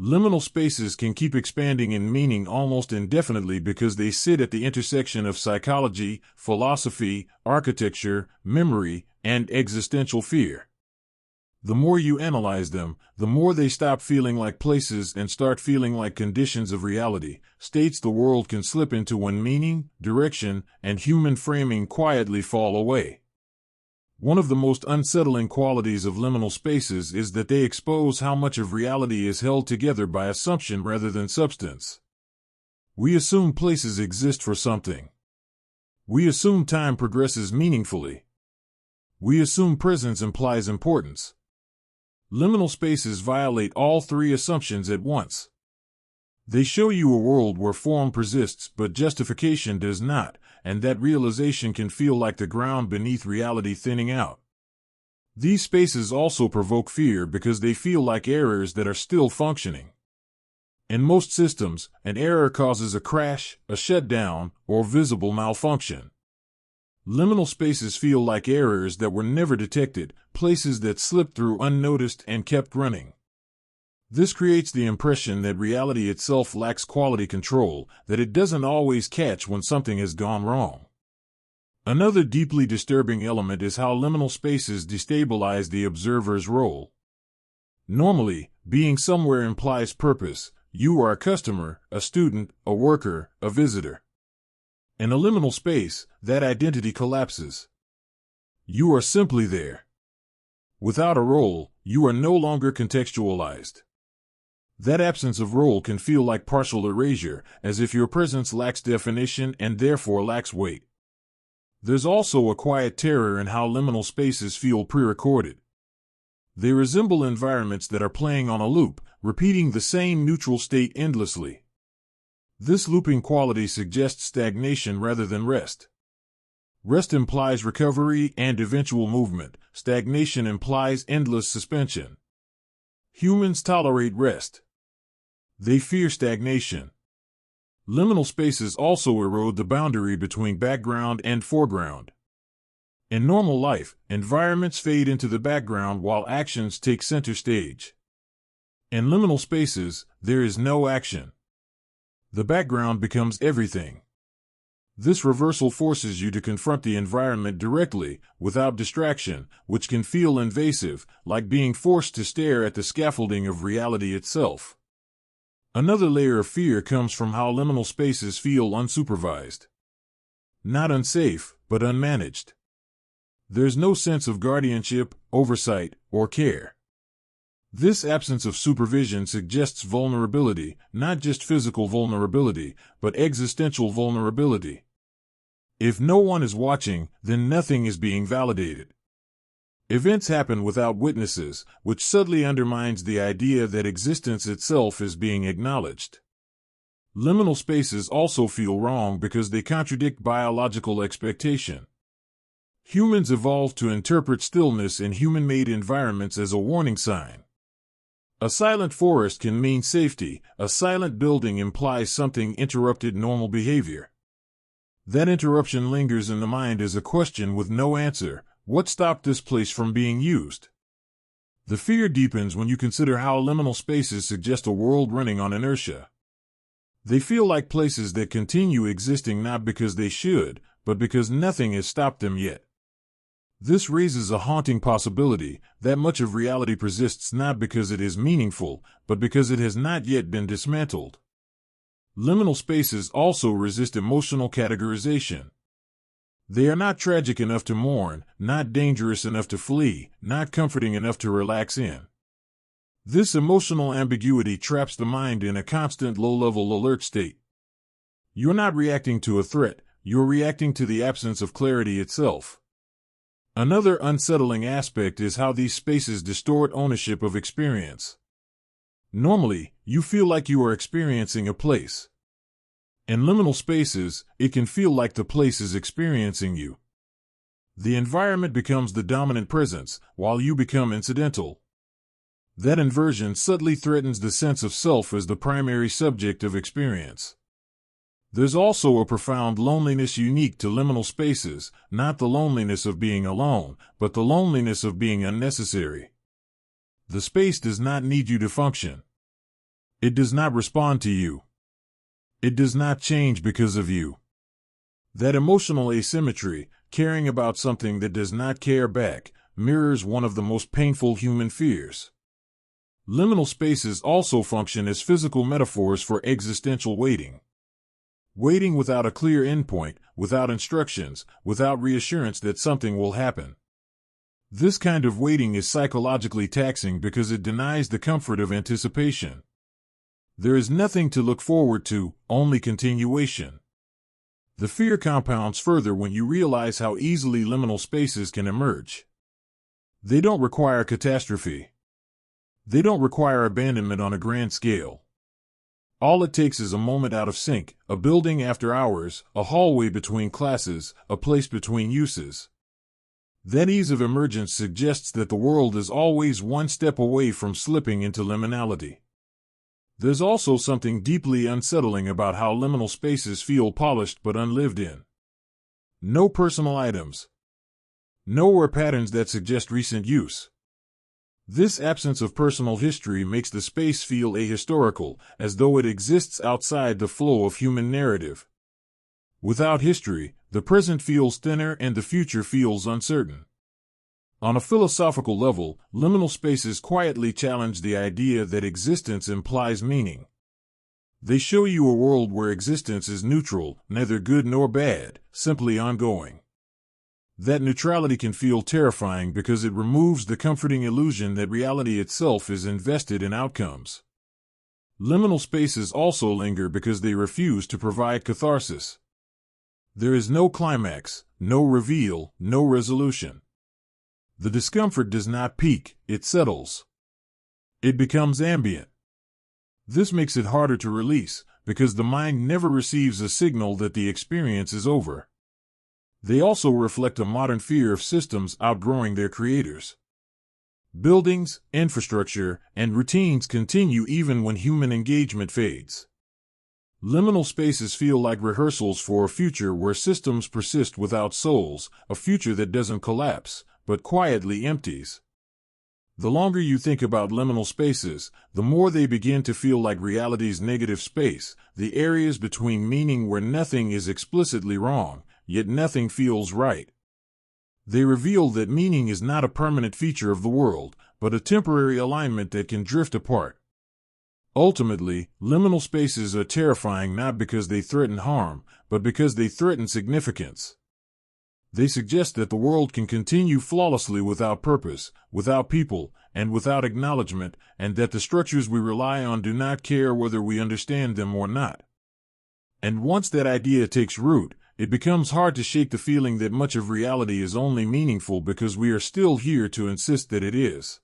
Liminal spaces can keep expanding in meaning almost indefinitely because they sit at the intersection of psychology, philosophy, architecture, memory, and existential fear. The more you analyze them, the more they stop feeling like places and start feeling like conditions of reality, states the world can slip into when meaning, direction, and human framing quietly fall away. One of the most unsettling qualities of liminal spaces is that they expose how much of reality is held together by assumption rather than substance. We assume places exist for something. We assume time progresses meaningfully. We assume presence implies importance. Liminal spaces violate all three assumptions at once. They show you a world where form persists but justification does not, and that realization can feel like the ground beneath reality thinning out. These spaces also provoke fear because they feel like errors that are still functioning. In most systems, an error causes a crash, a shutdown, or visible malfunction. Liminal spaces feel like errors that were never detected, places that slipped through unnoticed and kept running. This creates the impression that reality itself lacks quality control, that it doesn't always catch when something has gone wrong. Another deeply disturbing element is how liminal spaces destabilize the observer's role. Normally, being somewhere implies purpose. You are a customer, a student, a worker, a visitor. In a liminal space, that identity collapses. You are simply there. Without a role, you are no longer contextualized. That absence of role can feel like partial erasure, as if your presence lacks definition and therefore lacks weight. There's also a quiet terror in how liminal spaces feel pre-recorded. They resemble environments that are playing on a loop, repeating the same neutral state endlessly. This looping quality suggests stagnation rather than rest. Rest implies recovery and eventual movement. Stagnation implies endless suspension. Humans tolerate rest. They fear stagnation. Liminal spaces also erode the boundary between background and foreground. In normal life, environments fade into the background while actions take center stage. In liminal spaces, there is no action. The background becomes everything. This reversal forces you to confront the environment directly, without distraction, which can feel invasive, like being forced to stare at the scaffolding of reality itself. Another layer of fear comes from how liminal spaces feel unsupervised. Not unsafe, but unmanaged. There's no sense of guardianship, oversight, or care. This absence of supervision suggests vulnerability, not just physical vulnerability, but existential vulnerability. If no one is watching, then nothing is being validated. Events happen without witnesses, which subtly undermines the idea that existence itself is being acknowledged. Liminal spaces also feel wrong because they contradict biological expectation. Humans evolved to interpret stillness in human-made environments as a warning sign. A silent forest can mean safety. A silent building implies something interrupted normal behavior. That interruption lingers in the mind as a question with no answer. What stopped this place from being used? The fear deepens when you consider how liminal spaces suggest a world running on inertia. They feel like places that continue existing not because they should, but because nothing has stopped them yet. This raises a haunting possibility that much of reality persists not because it is meaningful, but because it has not yet been dismantled. Liminal spaces also resist emotional categorization. They are not tragic enough to mourn, not dangerous enough to flee, not comforting enough to relax in. This emotional ambiguity traps the mind in a constant low-level alert state. You're not reacting to a threat, you're reacting to the absence of clarity itself. Another unsettling aspect is how these spaces distort ownership of experience. Normally, you feel like you are experiencing a place. In liminal spaces, it can feel like the place is experiencing you. The environment becomes the dominant presence, while you become incidental. That inversion subtly threatens the sense of self as the primary subject of experience. There's also a profound loneliness unique to liminal spaces, not the loneliness of being alone, but the loneliness of being unnecessary. The space does not need you to function. It does not respond to you. It does not change because of you. That emotional asymmetry, caring about something that does not care back, mirrors one of the most painful human fears. Liminal spaces also function as physical metaphors for existential waiting. Waiting without a clear endpoint, without instructions, without reassurance that something will happen. This kind of waiting is psychologically taxing because it denies the comfort of anticipation. There is nothing to look forward to, only continuation. The fear compounds further when you realize how easily liminal spaces can emerge. They don't require catastrophe. They don't require abandonment on a grand scale. All it takes is a moment out of sync, a building after hours, a hallway between classes, a place between uses. That ease of emergence suggests that the world is always one step away from slipping into liminality. There's also something deeply unsettling about how liminal spaces feel polished but unlived in. No personal items. Nowhere patterns that suggest recent use. This absence of personal history makes the space feel ahistorical, as though it exists outside the flow of human narrative. Without history, the present feels thinner and the future feels uncertain. On a philosophical level, liminal spaces quietly challenge the idea that existence implies meaning. They show you a world where existence is neutral, neither good nor bad, simply ongoing. That neutrality can feel terrifying because it removes the comforting illusion that reality itself is invested in outcomes. Liminal spaces also linger because they refuse to provide catharsis. There is no climax, no reveal, no resolution. The discomfort does not peak, it settles. It becomes ambient. This makes it harder to release, because the mind never receives a signal that the experience is over. They also reflect a modern fear of systems outgrowing their creators. Buildings, infrastructure, and routines continue even when human engagement fades. Liminal spaces feel like rehearsals for a future where systems persist without souls, a future that doesn't collapse, but quietly empties. The longer you think about liminal spaces, the more they begin to feel like reality's negative space, the areas between meaning where nothing is explicitly wrong, yet nothing feels right. They reveal that meaning is not a permanent feature of the world, but a temporary alignment that can drift apart. Ultimately, liminal spaces are terrifying not because they threaten harm, but because they threaten significance. They suggest that the world can continue flawlessly without purpose, without people, and without acknowledgement, and that the structures we rely on do not care whether we understand them or not. And once that idea takes root, it becomes hard to shake the feeling that much of reality is only meaningful because we are still here to insist that it is.